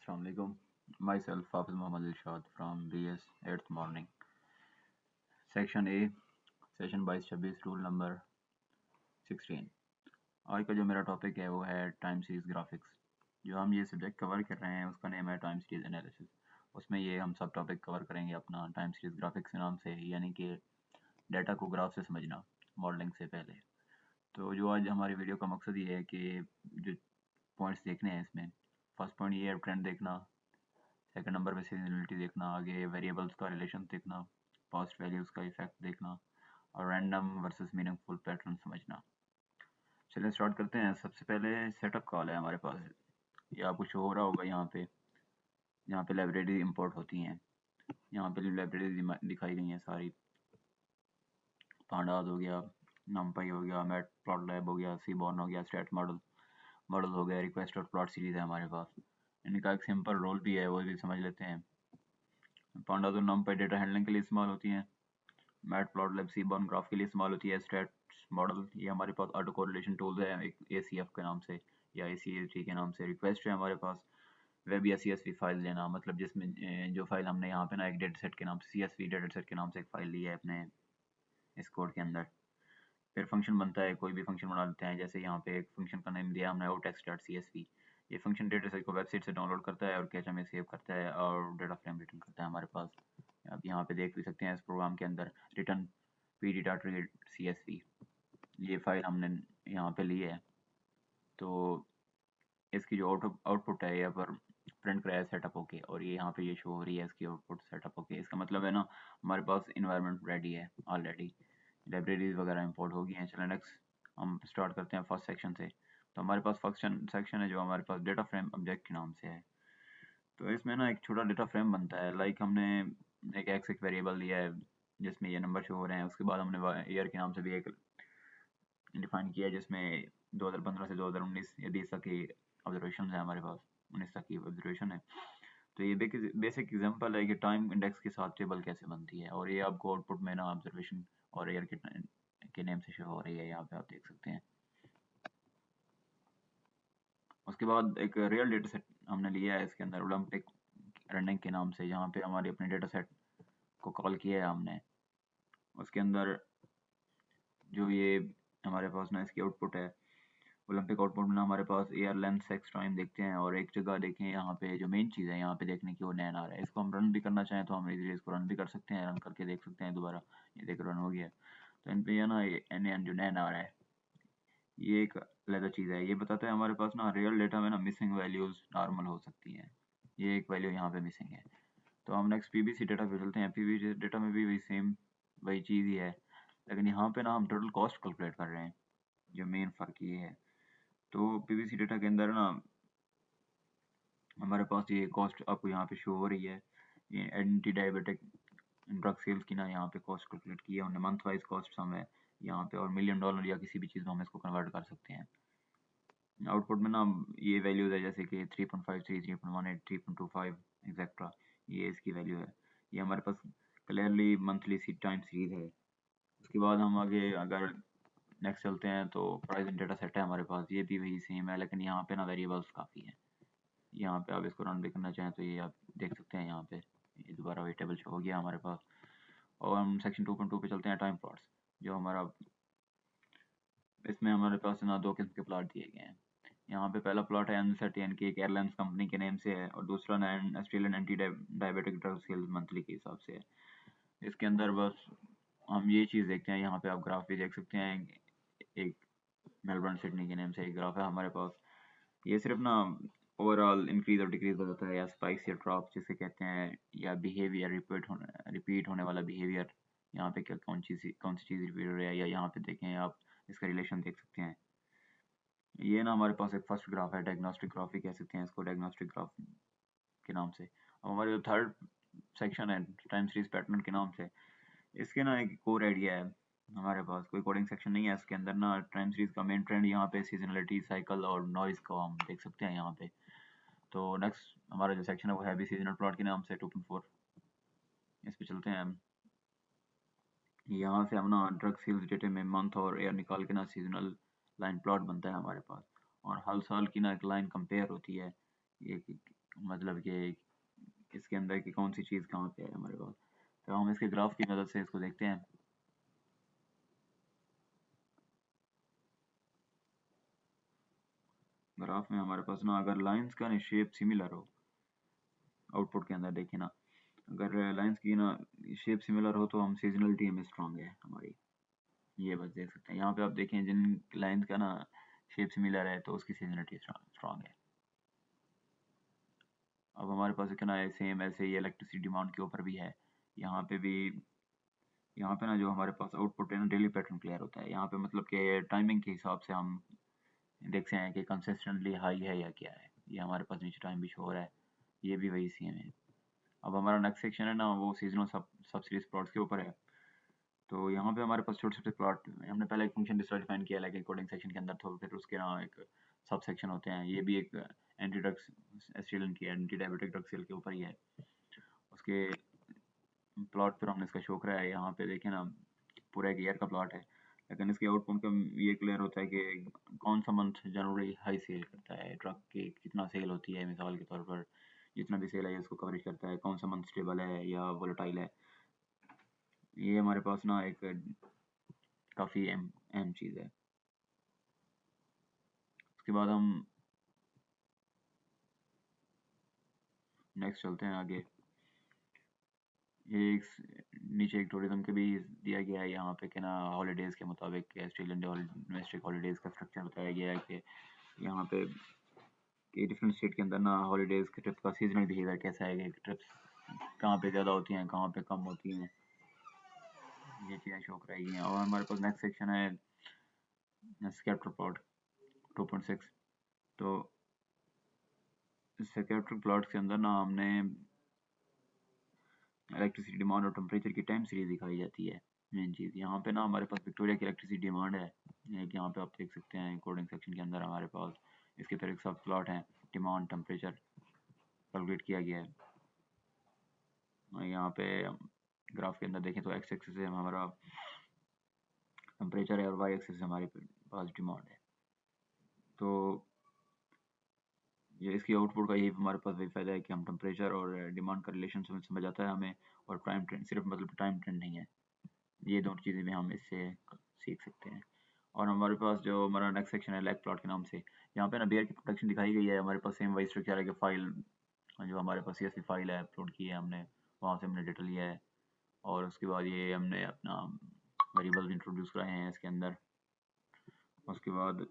Assalamu alaikum. Myself, Hafiz Muhammad Ilshad from BS 8th morning. Section A, session 22-26, rule number 16। आज का जो मेरा topic है वो है टाइम सीरीज ग्राफिक्स। जो हम ये सब्जेक्ट कवर कर रहे हैं उसका नेम है टाइम सीरीज एनालिसिस। उसमें ये हम सब टॉपिक कवर करेंगे अपना टाइम सीरीज ग्राफिक्स के नाम से, यानी कि डाटा को ग्राफ से समझना मॉडलिंग से पहले। तो जो आज हमारी वीडियो का मकसद ये है कि जो पॉइंट्स देखने हैं इसमें, फर्स्ट पॉइंट ये है ट्रेंड देखना, सेकंड नंबर पे सीजनलिटी देखना, आगे वेरिएबल्स का रिलेशन देखना, पास्ट वैल्यूज़ का इफेक्ट देखना और रैंडम वर्सेस मीनिंगफुल पैटर्न समझना। चलिए स्टार्ट करते हैं। सबसे पहले सेटअप कॉल है हमारे पास, ये आपको शो हो रहा होगा यहाँ पे लाइब्रेरी इंपोर्ट होती हैं। यहाँ पे लाइब्रेरी दिखाई गई हैं सारी। पांडास हो गया, नमपाई हो गया, मैटप्लॉटलिब हो गया, सीबॉर्न हो गया, स्टैट मॉडल हो गया, रिक्वेस्ट और प्लॉट सीरीज है हमारे पास। इनका एक सिंपल रोल भी है, वो भी समझ लेते हैं। पांडास और नमपाई डेटा हैंडलिंग के लिए इस्तेमाल होती हैं। मैटप्लॉटलिब सीबॉर्न ग्राफ के लिए इस्तेमाल होती है। स्टैट मॉडल ये हमारे पास ऑटो कोरिलेशन टूल्स है, एक ACF के नाम से या ACAT के नाम से। रिक्वेस्ट है हमारे पास वेब या CSV फाइल लेना, मतलब जिसमें जो फाइल हमने यहाँ पे ना एक डेटा सेट के नाम से CSV डेटा सेट के नाम से एक फाइल ली है अपने इस कोड के अंदर। फिर फंक्शन बनता है, कोई भी फंक्शन बना लेते हैं। जैसे यहाँ पे एक फंक्शन का नेम दिया हमने outx.csv। ये फंक्शन डेटा सेट को वेबसाइट से डाउनलोड करता है और कैche में सेव करता है और डेटा फ्रेम रिटर्न करता है हमारे पास। आप यहाँ पे देख भी सकते हैं इस प्रोग्राम के अंदर रिटर्न pdata.csv, ये फाइल हमने यहाँ पे ली है। तो इसकी जो आउटपुट है यहाँ पर प्रिंट कराया सेटअप होके, और ये यहाँ पे ये शो हो रही है इसकी आउटपुट सेटअप होके। इसका मतलब है ना हमारे पास इन्वायरमेंट रेडी है ऑलरेडी, लाइब्रेरीज वगैरह इंपोर्ट हो गई हैं। चलो नेक्स्ट हम स्टार्ट करते हैं फर्स्ट सेक्शन से। तो हमारे पास फर्स्ट सेक्शन है जो हमारे पास डेटा फ्रेम ऑब्जेक्ट के नाम से है। तो इसमें ना एक छोटा डेटा फ्रेम बनता है, लाइक हमने एक एक्स एक वेरिएबल दिया है जिसमें ये नंबर शो हो रहे हैं। उसके बाद हमने ईयर के नाम से भी एक डिफाइन किया है जिसमें 2015 से 2019 या 20 तक की ऑब्जर्वेशन है हमारे पास, 19 तक की ऑब्जर्वेशन है। तो ये बेसिक एग्जांपल है कि टाइम इंडेक्स के साथ टेबल कैसे बनती है, और ये आपको आउटपुट में ना ऑब्जर्वेशन और ईयर के नेम से शो हो रही है, यहाँ पे आप देख सकते हैं। उसके बाद एक रियल डेटा सेट हमने लिया है इसके अंदर ओलंपिक रनिंग के नाम से, यहाँ पे हमारे अपने डेटा सेट को कॉल किया है हमने। उसके अंदर जो ये हमारे पास ना इसकी आउटपुट है ओलंपिक आउटपुट में ना हमारे पास एयर लेंथ सेक्स टाइम देखते हैं, और एक जगह देखें यहाँ पे जो मेन चीज़ है यहाँ पे देखने की वो नैन आ रहा है। इसको हम रन भी करना चाहें तो हम इजीली इसको रन भी कर सकते हैं, रन करके देख सकते हैं दोबारा। ये देख रन हो गया। तो इन पे ये ना एन जो नैन आ रहा है ये एक अलग चीज़ है। ये बताता है हमारे पास ना रियल डेटा में ना मिसिंग वैल्यूज़ नॉर्मल हो सकती हैं, ये एक वैल्यू यहाँ पे मिसिंग है। तो हम नेक्स्ट PBC डेटा पे चलते हैं। PBC डेटा में भी वही सेम वही चीज़ ही है, लेकिन यहाँ पे ना हम टोटल कॉस्ट कैलकुलेट कर रहे हैं। जो मेन फ़र्क ये है, तो PBC डेटा के अंदर ना हमारे पास ये कॉस्ट आपको यहाँ पे शो हो रही है। ये एंटी डायबिटिक ड्रग सेल्स की ना यहाँ पे कॉस्ट कैलकुलेट की है हमने, मंथ वाइज कॉस्ट हम है यहाँ पे, और $1,000,000 या किसी भी चीज़ में हम इसको कन्वर्ट कर सकते हैं। आउटपुट में ना ये वैल्यूज है जैसे कि 3.53, 3.18, 3.25 एक्सेट्रा, ये इसकी वैल्यू है। ये हमारे पास क्लियरली मंथली टाइम सीरीज है। उसके बाद हम आगे अगर नेक्स्ट चलते हैं तो प्राइस डेटा सेट है हमारे पास, ये भी वही सेम है, लेकिन यहाँ पे ना वेरिएबल्स काफ़ी हैं। यहाँ पे आप इसको रन भी करना चाहें तो ये आप देख सकते हैं यहाँ पे ये दोबारा वही टेबल शो हो गया हमारे पास। और हम सेक्शन 2.2 पे चलते हैं टाइम प्लॉट्स। जो हमारा इसमें हमारे पास ना दो किस्म के प्लॉट दिए गए हैं। यहाँ पे पहला प्लॉट है अनसर्टेन की एक एयरलाइंस कंपनी के नेम से है, और दूसरा Australian anti diabetic drug sales monthly के हिसाब से है। इसके अंदर बस हम ये चीज़ देखते हैं, यहाँ पे आप ग्राफ भी देख सकते हैं। एक मेलबर्न सिडनी के नेम से एक ग्राफ है हमारे पास। ये सिर्फ ना ओवरऑल इंक्रीज और डिक्रीज बताता है, या स्पाइक्स या ड्रॉप जिसे कहते हैं, या बिहेवियर रिपीट होने वाला बिहेवियर। यहाँ पे क्या कौन सी चीज़ रिपीट हो रही है, या यहाँ पे देखें आप इसका रिलेशन देख सकते हैं। ये ना हमारे पास एक फर्स्ट ग्राफ है, डायग्नोस्टिक ग्राफ ही कह सकते हैं इसको, डायग्नोस्टिक ग्राफ के नाम से। अब हमारे जो थर्ड सेक्शन है टाइम सीरीज पैटर्न के नाम से, इसके ना एक कोर आइडिया है हमारे पास, कोई कोडिंग सेक्शन नहीं है इसके अंदर ना। टाइम सीरीज का मेन ट्रेंड यहाँ पे सीजनलिटी, साइकिल और नॉइज को हम देख सकते हैं यहाँ पे। तो नेक्स्ट हमारा जो सेक्शन है वो है भी सीजनल प्लॉट के नाम से 2.4, इस पे चलते हैं हम। यहाँ से हम ना ड्रग सेल्स डेटे में मंथ और ईयर निकाल के ना सीजनल लाइन प्लॉट बनता है हमारे पास, और हर साल की ना एक लाइन कंपेयर होती है। ये मतलब कि इसके अंदर की कौन सी चीज़ कहाँ पे है हमारे पास। तो हम इसके ग्राफ की मदद से इसको देखते हैं। ग्राफ में हमारे पास ना अगर लाइंस का ना शेप सिमिलर हो, आउटपुट के अंदर देखें ना, अगर लाइंस की ना शेप सिमिलर हो तो हम सीजनलिटी हमें स्ट्रांग है हमारी, ये बस देख सकते हैं। यहाँ पे आप देखें जिन लाइंस का ना शेप सिमिलर है तो उसकी सीजनलिटी स्ट्रांग है। अब हमारे पास क्या ना सेम ऐसे ही इलेक्ट्रिसिटी डिमांड के ऊपर भी है। यहाँ पे भी, यहाँ पे ना जो हमारे पास आउटपुट है ना डेली पैटर्न क्लियर होता है। यहाँ पे मतलब कि टाइमिंग के हिसाब से हम देखते हैं कि कंसिस्टेंटली हाई है या क्या है। ये हमारे पास नीचे टाइम भी शो हो रहा है, ये भी वही सेम है। अब हमारा नेक्स्ट सेक्शन है ना वो सीजनल सब सीरीज प्लॉट्स के ऊपर है। तो यहाँ पे हमारे पास छोटे छोटे प्लॉट, हमने पहले एक फंक्शन डिफाइन किया लाइक कोडिंग सेक्शन के अंदर, तो फिर उसके ना एक सब सेक्शन होते हैं। ये भी एक एंटी ड्रग्स एस्टिलन की एंटी डायबिटिक ड्रग सेल के ऊपर ही है। उसके प्लॉट पर हमने इसका शो करा है। यहाँ पे देखें ना पूरा एक ईयर का प्लॉट है, लेकिन इसके आउटपुट का ये क्लियर होता है कि कौन सा मंथ जनरली हाई सेल करता है ड्रग की, कितना सेल होती है। मिसाल के तौर पर जितना भी सेल है उसको कवरेज करता है, कौन सा मंथ स्टेबल है या वोलेटाइल है। ये हमारे पास ना एक काफ़ी अहम चीज़ है। उसके बाद हम नेक्स्ट चलते हैं आगे। ये एक नीचे एक टूरिज्म के भी दिया गया है। यहाँ पे कि ना हॉलीडेज़ के मुताबिक ऑस्ट्रेलियन डोमेस्टिक हॉलीडेज़ का स्ट्रक्चर बताया गया है कि यहाँ पे कि डिफरेंट स्टेट के अंदर ना हॉलीडेज़ के ट्रिप का सीजनल बिहेवियर कैसा है, कि ट्रिप्स कहाँ पे ज़्यादा होती हैं कहाँ पे कम होती हैं, ये चीज़ें शो कराई गई हैं। और हमारे पास नेक्स्ट सेक्शन है स्कैटर प्लॉट 2.6। तो स्कैटर प्लॉट के अंदर ना हमने इलेक्ट्रिसिटी डिमांड और टेम्परेचर की टाइम सीरीज दिखाई जाती है। मेन चीज़ यहाँ पे ना हमारे पास विक्टोरिया की इलेक्ट्रिसिटी डिमांड है, एक यहाँ पे आप देख सकते हैं कोडिंग सेक्शन के अंदर हमारे पास इसके तरह एक सब प्लॉट है, डिमांड टेम्परेचर कैलकुलेट किया गया है। और यहाँ पे ग्राफ के अंदर देखें तो एक्स एक्सिस से हमारा टेम्परेचर है और वाई एक्सिस से हमारे पास डिमांड है। तो ये इसकी आउटपुट का यही हमारे पास वही फ़ायदा है कि हम टेम्परेचर और डिमांड का रिलेशन समझ आता है हमें, और टाइम ट्रेंड सिर्फ मतलब टाइम ट्रेंड नहीं है। ये दोनों चीज़ें भी हम इससे सीख सकते हैं। और हमारे पास जो हमारा नेक्स्ट सेक्शन है लैग प्लॉट के नाम से, यहाँ पे ना बेयर की प्रोडक्शन दिखाई गई है। हमारे पास सेम वही स्ट्रक्चर है कि फाइल जो हमारे पास CSV फाइल है अपलोड की है हमने, वहाँ से हमने डेटा लिया है। और उसके बाद ये हमने अपना वेरिएबल्स इंट्रोड्यूस कराए हैं इसके अंदर। उसके बाद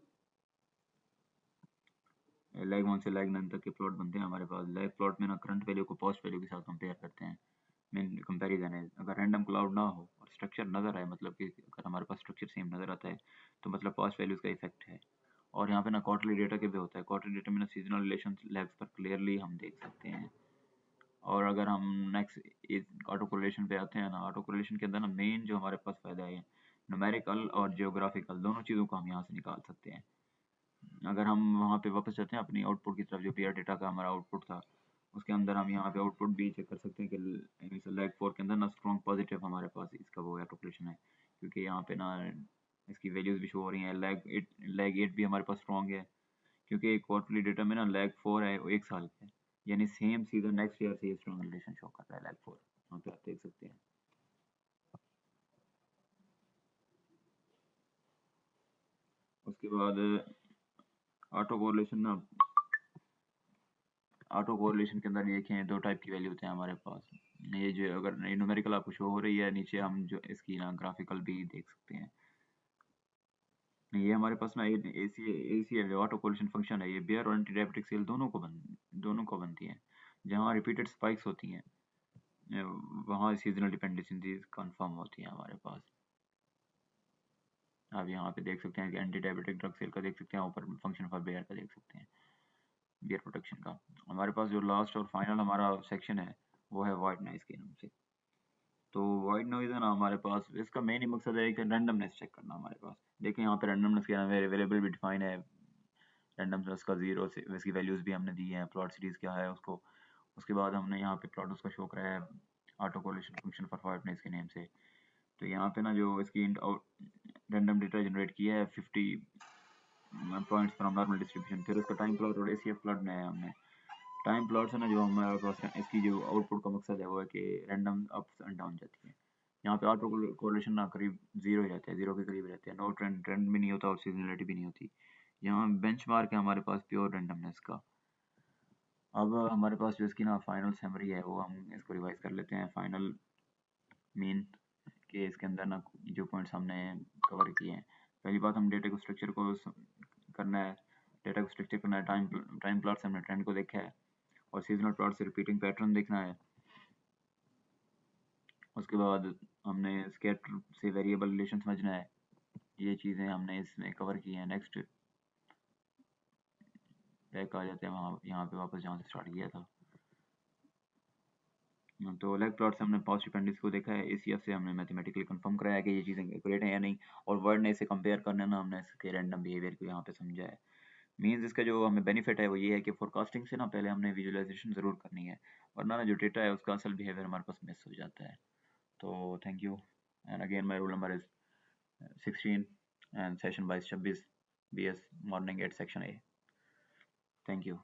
लैग 1 से लैग 9 तक के प्लॉट बनते हैं हमारे पास। लैग प्लॉट में ना करंट वैल्यू को पोस्ट वैल्यू के साथ कंपेयर करते हैं। मेन कंपैरिजन है। अगर रैंडम क्लाउड ना हो और स्ट्रक्चर नज़र आए, मतलब कि अगर हमारे पास स्ट्रक्चर सेम नज़र आता है तो मतलब पास्ट वैल्यूज़ का इफेक्ट है। और यहाँ पे ना क्वार्टरली डेटा के भी होता है। क्वार्टरली डेटा में ना सीजनल रिलेशन लैग्स पर क्लियरली हम देख सकते हैं। और अगर हम नेक्स्ट ऑटो कोरिलेशन पे आते हैं ना, ऑटो कोरिलेशन के अंदर ना मेन जो हमारे पास फ़ायदा है, न्यूमेरिकल और जियोग्राफिकल दोनों चीज़ों को हम यहाँ से निकाल सकते हैं। अगर हम वहाँ पे वापस जाते हैं अपनी आउटपुट की तरफ, जो पेयर डेटा का हमारा आउटपुट था, उसके अंदर हम यहाँ पे आउटपुट भी चेक कर सकते हैं कि लैग 4 के अंदर ना स्ट्रॉन्ग पॉजिटिव हमारे पास इसका वो है कैलकुलेशन है, क्योंकि यहाँ पे ना इसकी वैल्यूज़ भी शो हो रही हैं। लैग 8 भी हमारे पास स्ट्रॉन्ग है, क्योंकि क्वार्टरली डेटा में ना लैग 4 है वो 1 साल का है, यानी सेम सीधा नेक्स्ट ईयर से ये स्ट्रॉन्ग रिलेशन शो कर रहा है लैग 4। यहाँ पे आप देख सकते हैं। उसके बाद ऑटो कोरिलेशन ना, ऑटो कोरिलेशन के अंदर देखें दो टाइप की वैल्यू होते हैं हमारे पास। ये जो अगर न्यूमेरिकल आपको शो हो रही है नीचे, हम जो इसकी ना ग्राफिकल भी देख सकते हैं। ये हमारे पास ना AC है जो ऑटो कोरिलेशन फंक्शन है, ये बेयर और एंटी डायबिटिक सेल दोनों को बनती है। जहाँ रिपीटेड स्पाइक्स होती हैं वहाँ सीजनल डिपेंडेंसीज कंफर्म होती हैं हमारे पास। आप यहाँ पे देख सकते हैं कि एंटी डायबिटिक ड्रग सेल का देख सकते हैं, ऊपर फंक्शन फॉर बेयर का देख सकते हैं, बियर प्रोटेक्शन का। हमारे पास जो लास्ट और फाइनल हमारा सेक्शन है वो है वाइट नॉइज के नाम से। तो वाइट नॉइज है ना हमारे पास, इसका मेन ही मकसद है कि रैंडमनेस चेक करना हमारे पास। देखिए यहाँ पे रैंडमनेस के वेरिएबल भी डिफाइन है, रैंडमनेस का 0 से इसकी वैल्यूज़ भी हमने दी हैं, प्लॉट सीरीज़ क्या है उसको। उसके बाद हमने यहाँ पे प्लॉट उसका शो कराया है auto correlation function for white noise के नेम से। तो यहाँ पे ना जो इसकी रैंडम डेटा जनरेट किया है 50 पॉइंट्स फ्रॉम नॉर्मल डिस्ट्रीब्यूशन, फिर उसका टाइम प्लॉट और ACF प्लॉट बनाया है हमने। टाइम प्लॉट्स है ना जो हमारे पास है, इसकी जो आउटपुट का मकसद है वो है कि रैंडम अप्स एंड डाउन जाती है। यहाँ पे ऑटो कोरिलेशन ना करीब जीरो ही रहता है, जीरो के करीब रहते हैं, नो ट्रेंड भी नहीं होता और सीजनलिटी भी नहीं होती। यहाँ बेंचमार्क है हमारे पास प्योर रैंडमनेस का। अब हमारे पास जो इसकी ना फाइनल समरी है वो हम इसको रिवाइज कर लेते हैं। फाइनल मीन के इसके अंदर ना जो पॉइंट्स हमने कवर किए हैं, पहली बात हम डेटा को स्ट्रक्चर को करना है, डेटा को स्ट्रक्चर करना है, टाइम प्लॉट से हमने ट्रेंड को देखा है और सीजनल प्लॉट से रिपीटिंग पैटर्न देखना है। उसके बाद हमने स्कैटर से वेरिएबल रिलेशन समझना है। ये चीज़ें हमने इसमें कवर की हैं। नेक्स्ट बैक आ जाते हैं वहाँ यहाँ पे वापस जहाँ से स्टार्ट किया था। तो लेग प्लॉट से हमने पॉजिटिव पेंडिस को देखा है, एसीएफ से हमने मैथमेटिकली कंफर्म कराया कि ये चीज़ें एक्यूरेट हैं या नहीं, और वर्ड ने इसे कंपेयर करने ना हमने इसके रैंडम बिहेवियर को यहाँ पे समझा है। मीन्स इसका जो हमें बेनिफिट है वो ये है कि फोरकास्टिंग से ना पहले हमने विजुअलाइजेशन ज़रूर करनी है, वरना ना जो डेटा है उसका असल बिहेवियर हमारे पास मिस हो जाता है। तो thank you and again my roll number is 16 and session 22-26 BS morning 8 section A। Thank you.